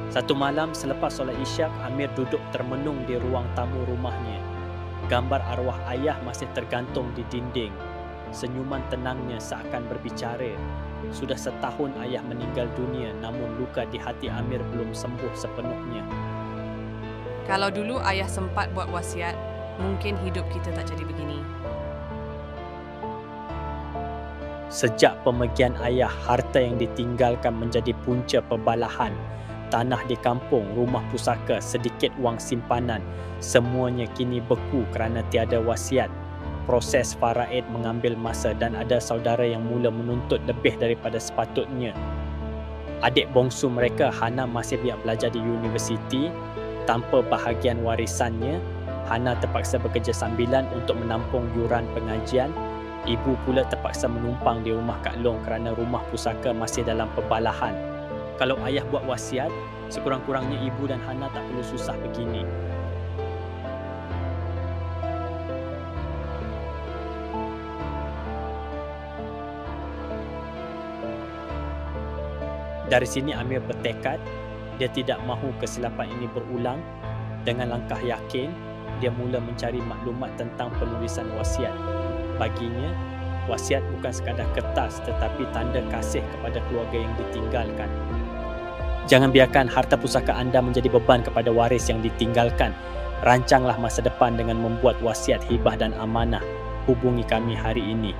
Satu malam selepas solat Isyak, Amir duduk termenung di ruang tamu rumahnya. Gambar arwah ayah masih tergantung di dinding. Senyuman tenangnya seakan berbicara. Sudah setahun ayah meninggal dunia, namun luka di hati Amir belum sembuh sepenuhnya. Kalau dulu ayah sempat buat wasiat, mungkin hidup kita tak jadi begini. Sejak pemergian ayah, harta yang ditinggalkan menjadi punca pebalahan. Tanah di kampung, rumah pusaka, sedikit wang simpanan, semuanya kini beku kerana tiada wasiat. Proses faraid mengambil masa dan ada saudara yang mula menuntut lebih daripada sepatutnya. Adik bongsu mereka, Hana, masih biar belajar di universiti. Tanpa bahagian warisannya, Hana terpaksa bekerja sambilan untuk menampung yuran pengajian. Ibu pula terpaksa menumpang di rumah Kak Long kerana rumah pusaka masih dalam pebalahan. Kalau ayah buat wasiat, sekurang-kurangnya ibu dan Hana tak perlu susah begini. Dari sini Amir bertekad, dia tidak mahu kesilapan ini berulang. Dengan langkah yakin, dia mula mencari maklumat tentang penulisan wasiat. Baginya, wasiat bukan sekadar kertas tetapi tanda kasih kepada keluarga yang ditinggalkan. Jangan biarkan harta pusaka anda menjadi beban kepada waris yang ditinggalkan. Rancanglah masa depan dengan membuat wasiat, hibah dan amanah. Hubungi kami hari ini.